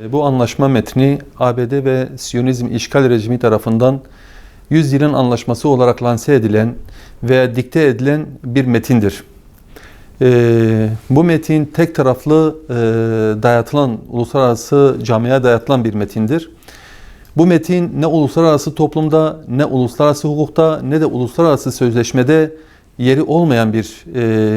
Bu anlaşma metni ABD ve Siyonizm işgal rejimi tarafından 100 yılın anlaşması olarak lanse edilen ve dikte edilen bir metindir. Bu metin tek taraflı dayatılan, uluslararası camiaya dayatılan bir metindir. Bu metin ne uluslararası toplumda, ne uluslararası hukukta, ne de uluslararası sözleşmede yeri olmayan bir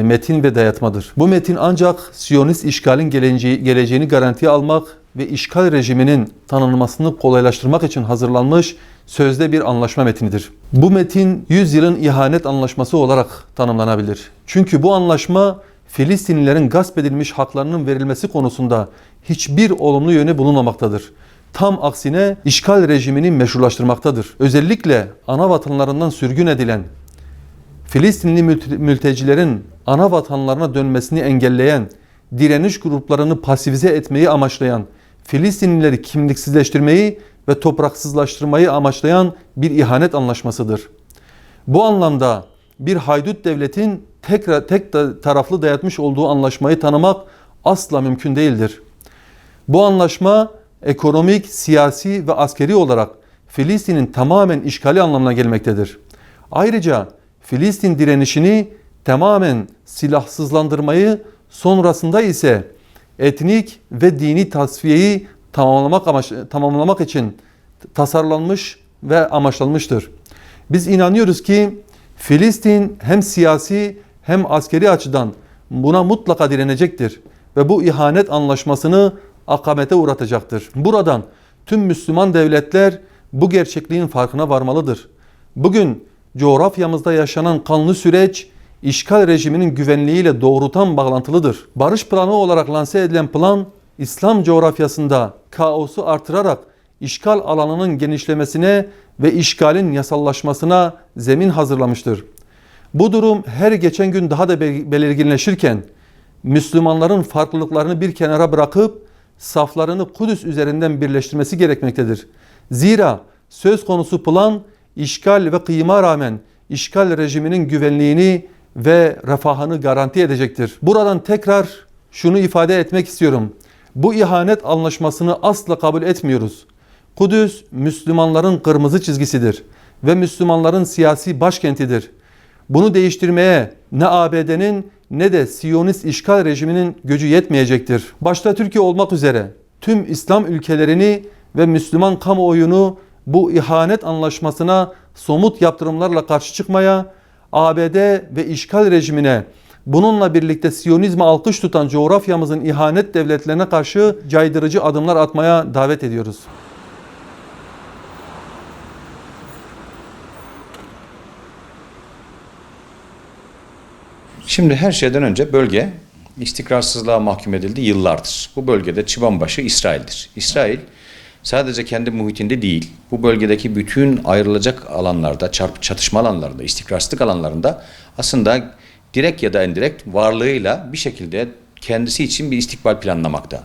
metin ve dayatmadır. Bu metin ancak Siyonist işgalin geleceğini garantiye almak ve işgal rejiminin tanınmasını kolaylaştırmak için hazırlanmış sözde bir anlaşma metnidir. Bu metin 100 yılın ihanet anlaşması olarak tanımlanabilir. Çünkü bu anlaşma Filistinlilerin gasp edilmiş haklarının verilmesi konusunda hiçbir olumlu yönü bulunmamaktadır. Tam aksine işgal rejimini meşrulaştırmaktadır. Özellikle ana vatanlarından sürgün edilen Filistinli mültecilerin ana vatanlarına dönmesini engelleyen, direniş gruplarını pasifize etmeyi amaçlayan, Filistinlileri kimliksizleştirmeyi ve topraksızlaştırmayı amaçlayan bir ihanet anlaşmasıdır. Bu anlamda bir haydut devletin tek taraflı dayatmış olduğu anlaşmayı tanımak asla mümkün değildir. Bu anlaşma ekonomik, siyasi ve askeri olarak Filistin'in tamamen işgali anlamına gelmektedir. Ayrıca Filistin direnişini tamamen silahsızlandırmayı, sonrasında ise etnik ve dini tasfiyeyi tamamlamak için tasarlanmış ve amaçlanmıştır. Biz inanıyoruz ki Filistin hem siyasi hem askeri açıdan buna mutlaka direnecektir ve bu ihanet anlaşmasını akamete uğratacaktır. Buradan tüm Müslüman devletler bu gerçekliğin farkına varmalıdır. Bugün coğrafyamızda yaşanan kanlı süreç işgal rejiminin güvenliğiyle doğrudan bağlantılıdır. Barış planı olarak lanse edilen plan İslam coğrafyasında kaosu artırarak işgal alanının genişlemesine ve işgalin yasallaşmasına zemin hazırlamıştır. Bu durum her geçen gün daha da belirginleşirken Müslümanların farklılıklarını bir kenara bırakıp saflarını Kudüs üzerinden birleştirmesi gerekmektedir. Zira söz konusu plan işgal ve kıyıma rağmen işgal rejiminin güvenliğini ve refahını garanti edecektir. Buradan tekrar şunu ifade etmek istiyorum. Bu ihanet anlaşmasını asla kabul etmiyoruz. Kudüs Müslümanların kırmızı çizgisidir ve Müslümanların siyasi başkentidir. Bunu değiştirmeye ne ABD'nin ne de Siyonist işgal rejiminin gücü yetmeyecektir. Başta Türkiye olmak üzere tüm İslam ülkelerini ve Müslüman kamuoyunu bu ihanet anlaşmasına somut yaptırımlarla karşı çıkmaya, ABD ve işgal rejimine bununla birlikte Siyonizme alkış tutan coğrafyamızın ihanet devletlerine karşı caydırıcı adımlar atmaya davet ediyoruz. Şimdi her şeyden önce bölge istikrarsızlığa mahkum edildi yıllardır. Bu bölgede çıbanbaşı İsrail'dir. İsrail sadece kendi muhitinde değil, bu bölgedeki bütün ayrılacak alanlarda, çatışma alanlarında, istikrarsızlık alanlarında aslında direkt ya da indirekt varlığıyla bir şekilde kendisi için bir istikbal planlamakta.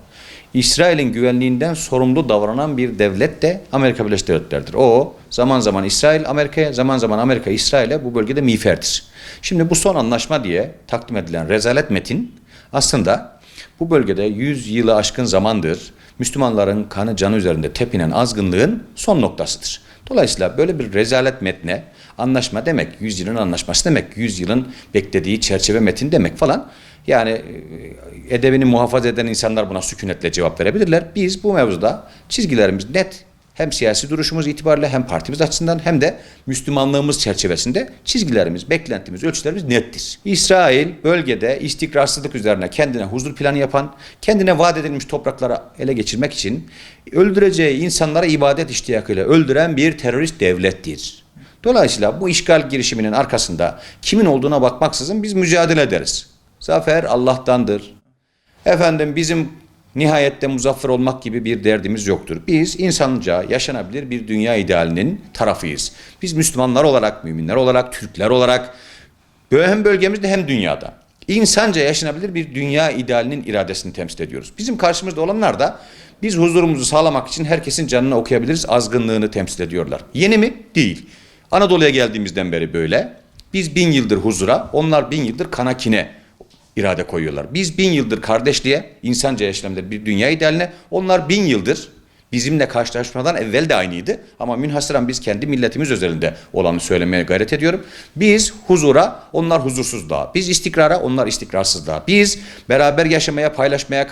İsrail'in güvenliğinden sorumlu davranan bir devlet de Amerika Birleşik Devletleri'dir. O zaman zaman İsrail Amerika'ya, zaman zaman Amerika İsrail'e bu bölgede miğferdir. Şimdi bu son anlaşma diye takdim edilen rezalet metin aslında bu bölgede 100 yılı aşkın zamandır Müslümanların kanı canı üzerinde tepinen azgınlığın son noktasıdır. Dolayısıyla böyle bir rezalet metne anlaşma demek, 100 yılın anlaşması demek, 100 yılın beklediği çerçeve metin demek falan. Yani edebini muhafaza eden insanlar buna sükunetle cevap verebilirler. Biz bu mevzuda çizgilerimiz net. Hem siyasi duruşumuz itibariyle hem partimiz açısından hem de Müslümanlığımız çerçevesinde çizgilerimiz, beklentimiz, ölçülerimiz nettir. İsrail bölgede istikrarsızlık üzerine kendine huzur planı yapan, kendine vaat edilmiş toprakları ele geçirmek için öldüreceği insanlara ibadet iştiyakıyla öldüren bir terörist devlettir. Dolayısıyla bu işgal girişiminin arkasında kimin olduğuna bakmaksızın biz mücadele ederiz. Zafer Allah'tandır. Efendim bizim nihayette muzaffer olmak gibi bir derdimiz yoktur. Biz insanca yaşanabilir bir dünya idealinin tarafıyız. Biz Müslümanlar olarak, müminler olarak, Türkler olarak hem bölgemizde hem dünyada insanca yaşanabilir bir dünya idealinin iradesini temsil ediyoruz. Bizim karşımızda olanlar da biz huzurumuzu sağlamak için herkesin canını okuyabiliriz azgınlığını temsil ediyorlar. Yeni mi? Değil. Anadolu'ya geldiğimizden beri böyle. Biz 1000 yıldır huzura, onlar 1000 yıldır kana kine irade koyuyorlar. Biz 1000 yıldır kardeşliğe, insanca yaşamda bir dünya idealine, onlar 1000 yıldır bizimle karşılaşmadan evvel de aynıydı. Ama münhasıran biz kendi milletimiz özelinde olanı söylemeye gayret ediyorum. Biz huzura, onlar huzursuzluğa. Biz istikrara, onlar istikrarsızlığa. Biz beraber yaşamaya, paylaşmaya,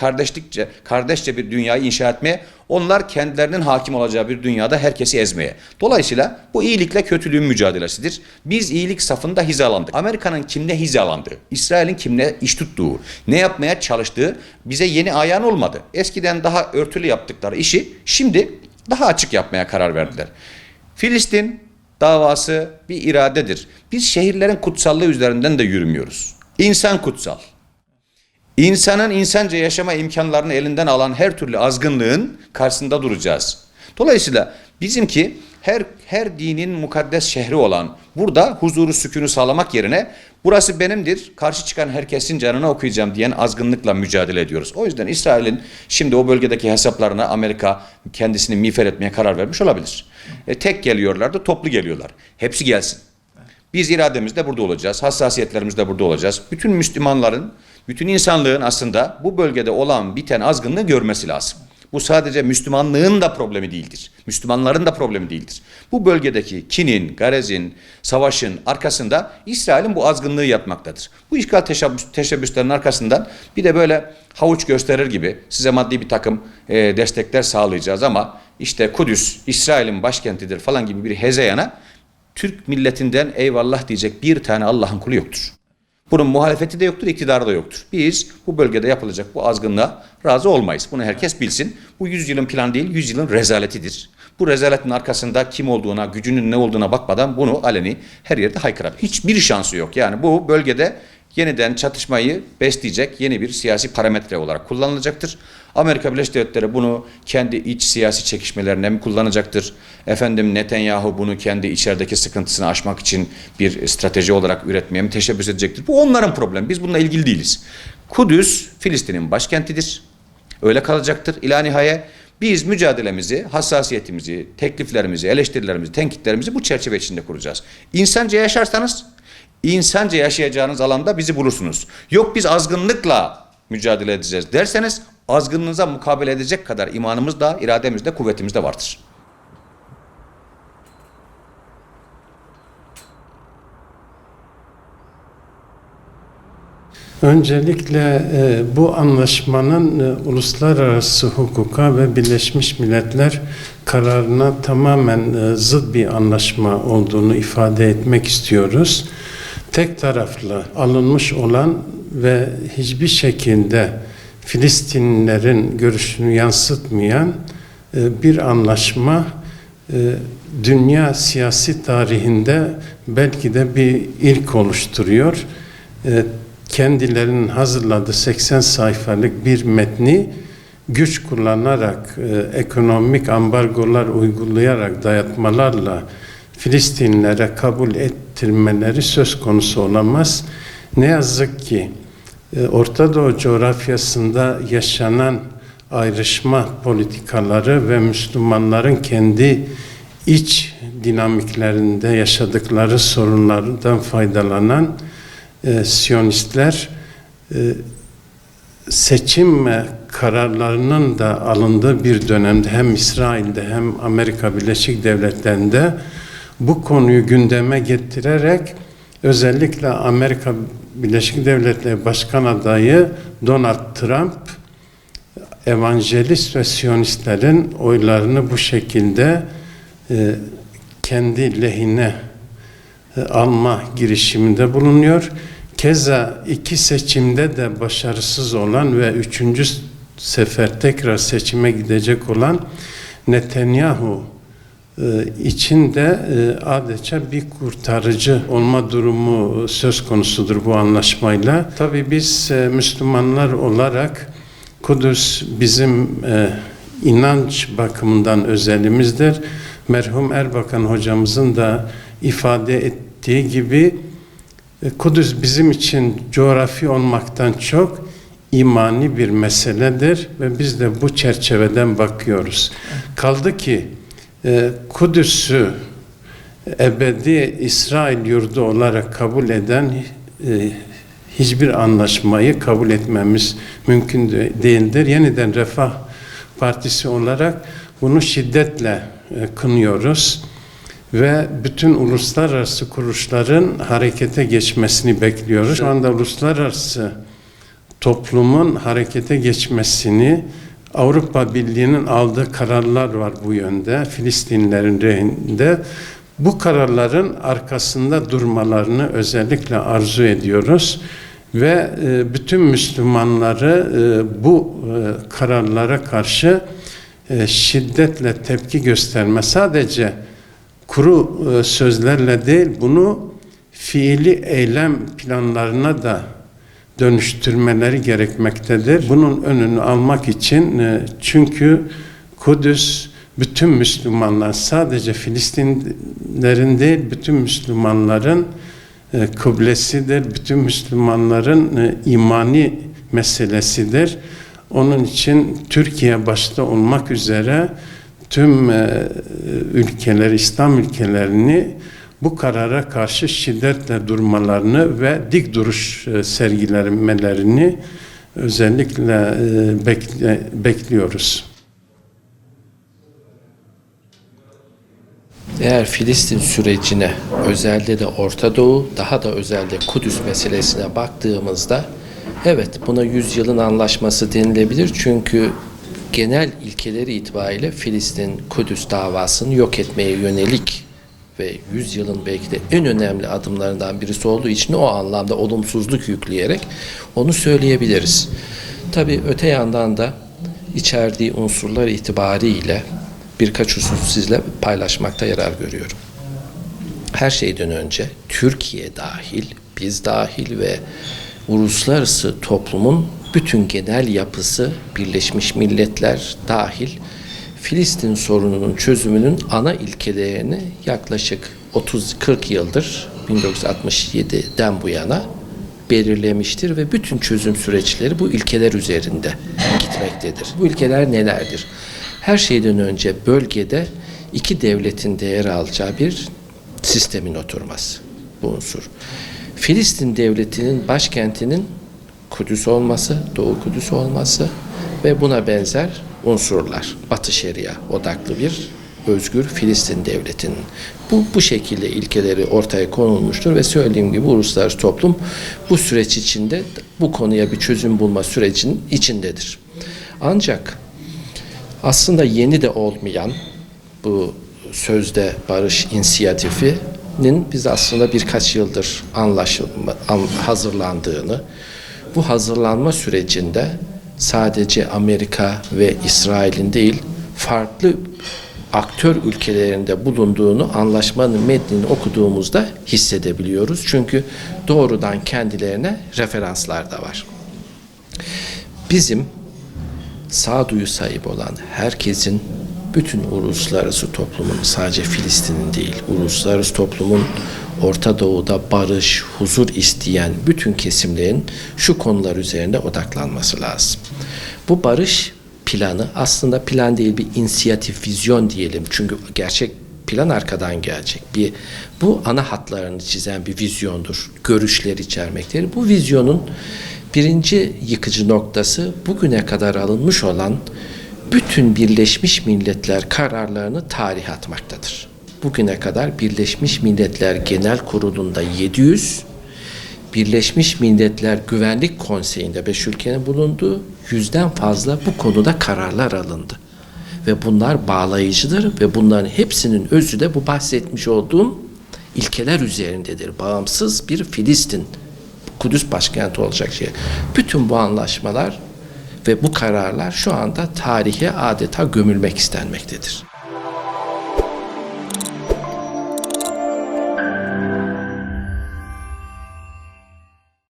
kardeşçe bir dünyayı inşa etmeye, onlar kendilerinin hakim olacağı bir dünyada herkesi ezmeye. Dolayısıyla bu iyilikle kötülüğün mücadelesidir. Biz iyilik safında hizalandık. Amerika'nın kimle hizalandığı, İsrail'in kimle iş tuttuğu, ne yapmaya çalıştığı bize yeni ayağın olmadı. Eskiden daha örtülü yaptıkları işi şimdi daha açık yapmaya karar verdiler. Filistin davası bir iradedir. Biz şehirlerin kutsallığı üzerinden de yürümüyoruz. İnsan kutsal. İnsanın insanca yaşama imkanlarını elinden alan her türlü azgınlığın karşısında duracağız. Dolayısıyla bizimki her dinin mukaddes şehri olan burada huzuru sükûnu sağlamak yerine burası benimdir, karşı çıkan herkesin canına okuyacağım diyen azgınlıkla mücadele ediyoruz. O yüzden İsrail'in şimdi o bölgedeki hesaplarına Amerika kendisini miğfer etmeye karar vermiş olabilir. Tek geliyorlar da toplu geliyorlar. Hepsi gelsin. Biz irademizde burada olacağız, hassasiyetlerimizde burada olacağız. Bütün Müslümanların, bütün insanlığın aslında bu bölgede olan biten azgınlığı görmesi lazım. Bu sadece Müslümanlığın da problemi değildir. Müslümanların da problemi değildir. Bu bölgedeki kinin, garezin, savaşın arkasında İsrail'in bu azgınlığı yatmaktadır. Bu işgal teşebbüslerinin arkasından bir de böyle havuç gösterir gibi size maddi bir takım destekler sağlayacağız ama işte Kudüs İsrail'in başkentidir falan gibi bir hezeyana Türk milletinden eyvallah diyecek bir tane Allah'ın kulu yoktur. Bunun muhalefeti de yoktur, iktidarı da yoktur. Biz bu bölgede yapılacak bu azgınlığa razı olmayız. Bunu herkes bilsin. Bu 100 yılın planı değil, 100 yılın rezaletidir. Bu rezaletin arkasında kim olduğuna, gücünün ne olduğuna bakmadan bunu aleni her yerde haykırabilir. Hiçbir şansı yok. Yani bu bölgede yeniden çatışmayı besleyecek yeni bir siyasi parametre olarak kullanılacaktır. Amerika Birleşik Devletleri bunu kendi iç siyasi çekişmelerine mi kullanacaktır? Netanyahu bunu kendi içerideki sıkıntısını aşmak için bir strateji olarak üretmeye mi teşebbüs edecektir? Bu onların problemi. Biz bununla ilgili değiliz. Kudüs, Filistin'in başkentidir. Öyle kalacaktır. İlâ nihaye biz mücadelemizi, hassasiyetimizi, tekliflerimizi, eleştirilerimizi, tenkitlerimizi bu çerçeve içinde kuracağız. İnsanca yaşarsanız, insanca yaşayacağınız alanda bizi bulursunuz. Yok biz azgınlıkla mücadele edeceğiz derseniz azgınlığınıza mukabele edecek kadar imanımız da, irademiz de, kuvvetimiz de vardır. Öncelikle bu anlaşmanın uluslararası hukuka ve Birleşmiş Milletler kararına tamamen zıt bir anlaşma olduğunu ifade etmek istiyoruz. Tek taraflı alınmış olan ve hiçbir şekilde Filistinlilerin görüşünü yansıtmayan bir anlaşma dünya siyasi tarihinde belki de bir ilk oluşturuyor. Kendilerinin hazırladığı 80 sayfalık bir metni güç kullanarak, ekonomik ambargolar uygulayarak, dayatmalarla Filistinlilere kabul ettirmeleri söz konusu olamaz. Ne yazık ki Orta Doğu coğrafyasında yaşanan ayrışma politikaları ve Müslümanların kendi iç dinamiklerinde yaşadıkları sorunlardan faydalanan Siyonistler seçim kararlarının da alındığı bir dönemde hem İsrail'de hem Amerika Birleşik Devletleri'nde bu konuyu gündeme getirerek özellikle Amerika Birleşik Devletleri Başkan adayı Donald Trump evangelist ve Siyonistlerin oylarını bu şekilde kendi lehine alma girişiminde bulunuyor. Keza iki seçimde de başarısız olan ve 3. sefer tekrar seçime gidecek olan Netanyahu için de adeta bir kurtarıcı olma durumu söz konusudur bu anlaşmayla. Tabii biz Müslümanlar olarak Kudüs bizim inanç bakımından özelimizdir. Merhum Erbakan hocamızın da ifade ettiği gibi Kudüs bizim için coğrafi olmaktan çok imani bir meseledir ve biz de bu çerçeveden bakıyoruz. Kaldı ki Kudüs'ü ebedi İsrail yurdu olarak kabul eden hiçbir anlaşmayı kabul etmemiz mümkün değildir. Yeniden Refah Partisi olarak bunu şiddetle kınıyoruz ve bütün uluslararası kuruluşların harekete geçmesini bekliyoruz. Şu anda uluslararası toplumun harekete geçmesini, Avrupa Birliği'nin aldığı kararlar var bu yönde, Filistinlilerin lehinde. Bu kararların arkasında durmalarını özellikle arzu ediyoruz ve bütün Müslümanları bu kararlara karşı şiddetle tepki gösterme, sadece kuru sözlerle değil, bunu fiili eylem planlarına da dönüştürmeleri gerekmektedir. Bunun önünü almak için, çünkü Kudüs bütün Müslümanlar, sadece Filistinlerin değil, bütün Müslümanların kıblesidir, bütün Müslümanların imani meselesidir. Onun için Türkiye başta olmak üzere tüm ülkeler, İslam ülkelerini bu karara karşı şiddetle durmalarını ve dik duruş sergilemelerini özellikle bekliyoruz. Eğer Filistin sürecine, özelde de Orta Doğu, daha da özelde Kudüs meselesine baktığımızda, evet, buna 100 yılın anlaşması denilebilir. Çünkü genel ilkeleri itibariyle Filistin, Kudüs davasını yok etmeye yönelik ve 100 yılın belki de en önemli adımlarından birisi olduğu için o anlamda olumsuzluk yükleyerek onu söyleyebiliriz. Tabii öte yandan da içerdiği unsurlar itibariyle birkaç husus sizle paylaşmakta yarar görüyorum. Her şeyden önce Türkiye dahil, biz dahil ve uluslararası toplumun bütün genel yapısı, Birleşmiş Milletler dahil, Filistin sorununun çözümünün ana ilkelerini yaklaşık 30-40 yıldır, 1967'den bu yana belirlemiştir ve bütün çözüm süreçleri bu ilkeler üzerinde gitmektedir. Bu ilkeler nelerdir? Her şeyden önce bölgede iki devletin de yer alacağı bir sistemin oturması, bu unsur. Filistin devletinin başkentinin Kudüs olması, Doğu Kudüs olması ve buna benzer unsurlar. Batı Şeria odaklı bir özgür Filistin devletinin. Bu şekilde ilkeleri ortaya konulmuştur ve söylediğim gibi uluslararası toplum bu süreç içinde bu konuya bir çözüm bulma sürecinin içindedir. Ancak aslında yeni de olmayan bu sözde barış inisiyatifinin biz aslında birkaç yıldır hazırlandığını, bu hazırlanma sürecinde sadece Amerika ve İsrail'in değil, farklı aktör ülkelerinde bulunduğunu anlaşmanın metnini okuduğumuzda hissedebiliyoruz. Çünkü doğrudan kendilerine referanslar da var. Bizim sağduyu sahibi olan herkesin, bütün uluslararası toplumun, sadece Filistin'in değil, uluslararası toplumun Orta Doğu'da barış, huzur isteyen bütün kesimlerin şu konular üzerinde odaklanması lazım. Bu barış planı aslında plan değil, bir inisiyatif, vizyon diyelim. Çünkü gerçek plan arkadan gelecek. Bu ana hatlarını çizen bir vizyondur. Görüşler içermektedir. Bu vizyonun birinci yıkıcı noktası bugüne kadar alınmış olan bütün Birleşmiş Milletler kararlarını tarihe atmaktadır. Bugüne kadar Birleşmiş Milletler Genel Kurulu'nda 700, Birleşmiş Milletler Güvenlik Konseyi'nde 5 ülkenin bulunduğu 100'den fazla bu konuda kararlar alındı. Ve bunlar bağlayıcıdır ve bunların hepsinin özü de bu bahsetmiş olduğum ilkeler üzerindedir. Bağımsız bir Filistin, Kudüs başkenti olacak şey. Bütün bu anlaşmalar ve bu kararlar şu anda tarihe adeta gömülmek istenmektedir.